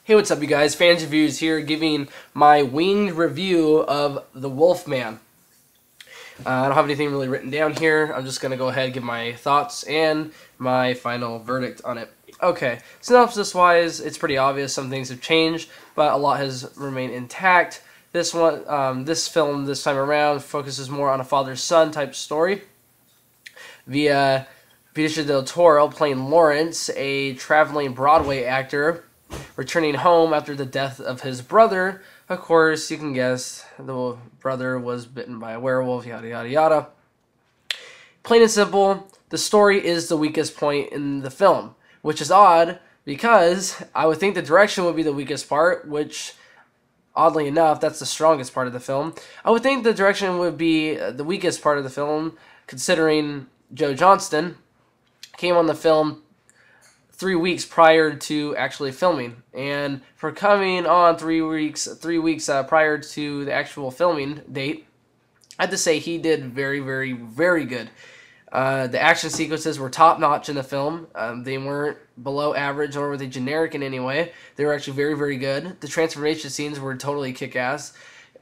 Hey, what's up, you guys? Fans Reviews here, giving my winged review of the Wolfman. I don't have anything really written down here. I'm just going to go ahead and give my thoughts and my final verdict on it. Okay, synopsis-wise, it's pretty obvious. Some things have changed, but a lot has remained intact. This film this time around focuses more on a father-son type story via Benicio del Toro playing Lawrence, a traveling Broadway actor returning home after the death of his brother. Of course, you can guess the brother was bitten by a werewolf, yada yada yada. Plain and simple, the story is the weakest point in the film, which is odd because I would think the direction would be the weakest part, which oddly enough, that's the strongest part of the film. I would think the direction would be the weakest part of the film, considering Joe Johnston came on the film 3 weeks prior to actually filming, and for coming on 3 weeks prior to the actual filming date, I have to say he did very, very, very good. The action sequences were top notch in the film. They weren't below average, nor were they generic in any way. They were actually very, very good. The transformation scenes were totally kick-ass.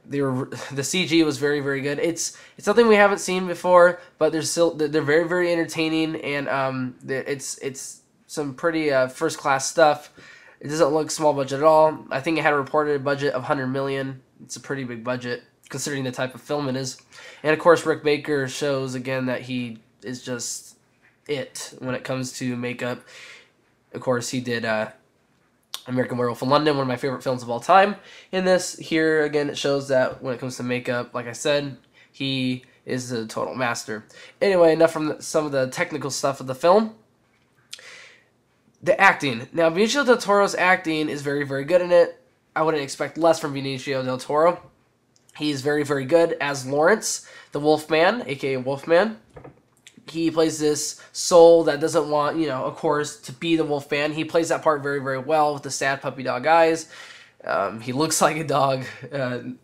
The CG was very, very good. It's something we haven't seen before, but they're very, very entertaining, and it's some pretty first-class stuff. It doesn't look small budget at all. I think it had a reported budget of $100 million. It's a pretty big budget considering the type of film it is. And of course, Rick Baker shows again that he is just it when it comes to makeup. Of course, he did American Werewolf in London, one of my favorite films of all time. In this, here again, it shows that when it comes to makeup, like I said, he is a total master. Anyway, enough from some of the technical stuff of the film. The acting. Now, Benicio del Toro's acting is very, very good in it. I wouldn't expect less from Benicio del Toro. He's very, very good as Lawrence, the Wolfman, aka Wolfman. He plays this soul that doesn't want, of course, to be the Wolfman. He plays that part very, very well with the sad puppy dog eyes. He looks like a dog.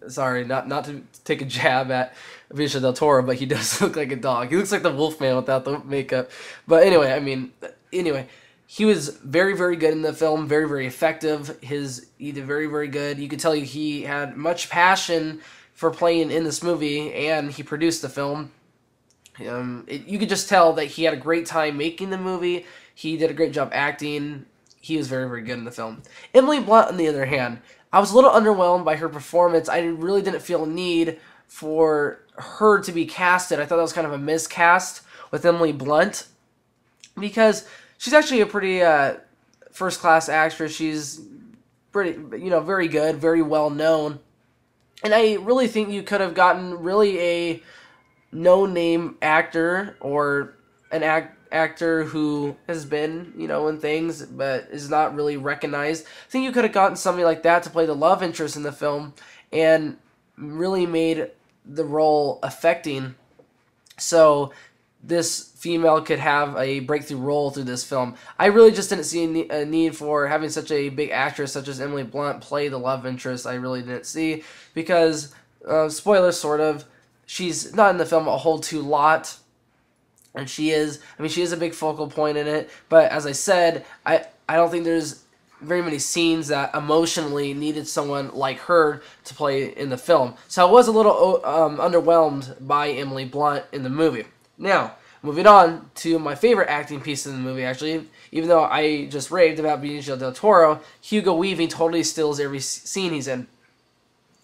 Sorry, not to take a jab at Benicio del Toro, but he does look like a dog. He looks like the Wolfman without the makeup. But anyway, he was very, very good in the film, very, very effective. He did very, very good. You could tell he had much passion for playing in this movie, and he produced the film. You could just tell that he had a great time making the movie. He did a great job acting. He was very, very good in the film. Emily Blunt, on the other hand, I was a little underwhelmed by her performance. I really didn't feel a need for her to be casted. I thought that was kind of a miscast with Emily Blunt because she's actually a pretty first-class actress. She's pretty, very good, very well-known. And I really think you could have gotten really a no-name actor or an actor who has been, in things but is not really recognized. I think you could have gotten somebody like that to play the love interest in the film and really made the role affecting. So this female could have a breakthrough role through this film. I really just didn't see a need for having such a big actress such as Emily Blunt play the love interest. I really didn't see because, spoilers sort of, she's not in the film a whole lot. And she is a big focal point in it. But as I said, I don't think there's very many scenes that emotionally needed someone like her to play in the film. So I was a little underwhelmed by Emily Blunt in the movie. Now, moving on to my favorite acting piece in the movie, actually, even though I just raved about Benicio del Toro, Hugo Weaving totally steals every scene he's in.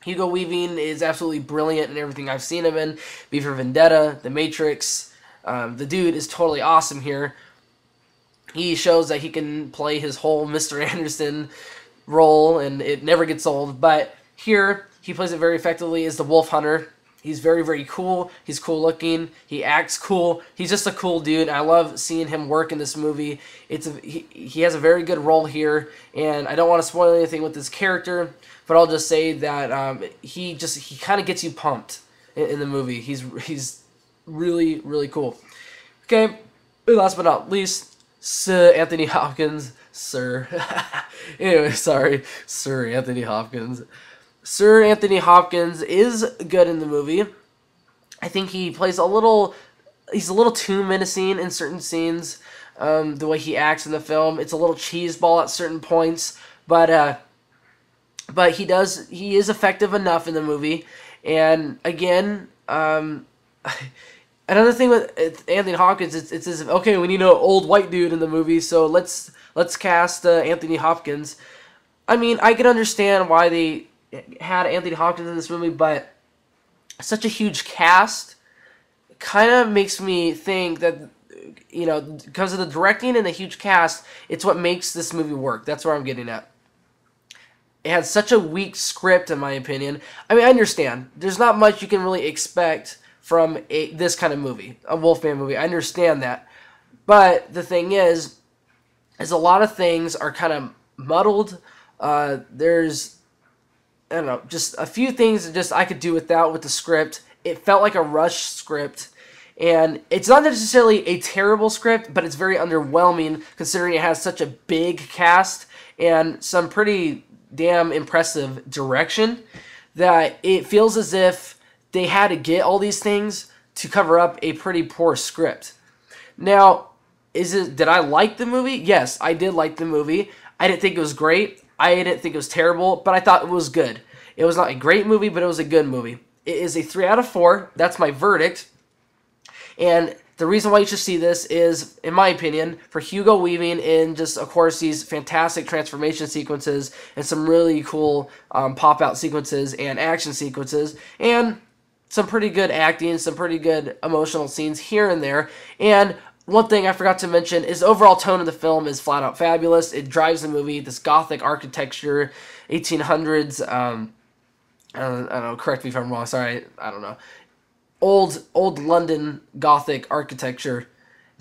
Hugo Weaving is absolutely brilliant in everything I've seen him in. V for Vendetta, The Matrix. The dude is totally awesome here. He shows that he can play his whole Mr. Anderson role, and it never gets old. But here, he plays it very effectively as the Wolf Hunter. He's very, very cool. He's cool looking. He acts cool. He's just a cool dude. I love seeing him work in this movie. He has a very good role here, and I don't want to spoil anything with his character, but I'll just say that he kind of gets you pumped in the movie. He's really, really cool. Okay, last but not least, Sir Anthony Hopkins. Anyway, sorry, Sir Anthony Hopkins. Sir Anthony Hopkins is good in the movie. I think he plays he's a little too menacing in certain scenes. The way he acts in the film, it's a little cheeseball at certain points, but but he is effective enough in the movie. And again, another thing with Anthony Hopkins, it's as if, okay, we need an old white dude in the movie, so let's cast Anthony Hopkins. I mean, I can understand why they had Anthony Hopkins in this movie, but such a huge cast kind of makes me think that, you know, because of the directing and the huge cast, it's what makes this movie work. That's where I'm getting at. It had such a weak script, in my opinion. I mean, I understand. There's not much you can really expect from this kind of movie, a Wolfman movie. I understand that. But the thing is a lot of things are kind of muddled. There's, I don't know, just a few things that just I could do without with the script. It felt like a rushed script. And it's not necessarily a terrible script, but it's very underwhelming considering it has such a big cast and some pretty damn impressive direction that it feels as if they had to get all these things to cover up a pretty poor script. Now, did I like the movie? Yes, I did like the movie. I didn't think it was great. I didn't think it was terrible, but I thought it was good. It was not a great movie, but it was a good movie. It is a 3 out of 4. That's my verdict. And the reason why you should see this is, in my opinion, for Hugo Weaving in just, of course, these fantastic transformation sequences and some really cool pop-out sequences and action sequences, and some pretty good acting, some pretty good emotional scenes here and there. And one thing I forgot to mention is the overall tone of the film is flat out fabulous. It drives the movie, this gothic architecture, 1800s, I don't know, correct me if I'm wrong, sorry, I don't know. Old London Gothic architecture.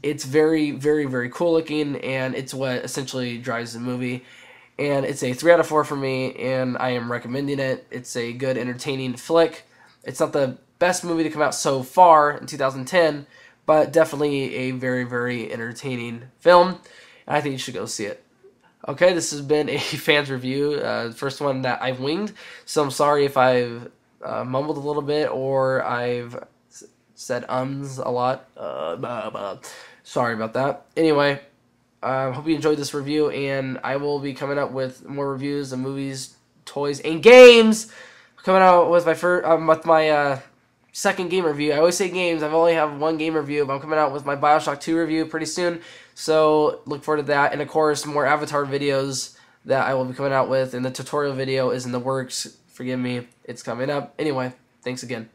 It's very, very, very cool looking, and it's what essentially drives the movie. And it's a 3 out of 4 for me, and I am recommending it. It's a good, entertaining flick. It's not the best movie to come out so far in 2010, but definitely a very, very entertaining film, and I think you should go see it. Okay, this has been a fan's review, first one that I've winged, so I'm sorry if I've mumbled a little bit or I've said a lot. Sorry about that. Anyway, hope you enjoyed this review, and I will be coming up with more reviews of movies, toys, and games. Coming out with my second game review. I always say games. I've only have one game review, but I'm coming out with my BioShock 2 review pretty soon. So look forward to that, and of course more Avatar videos that I will be coming out with, and the tutorial video is in the works. Forgive me, it's coming up. Anyway, thanks again.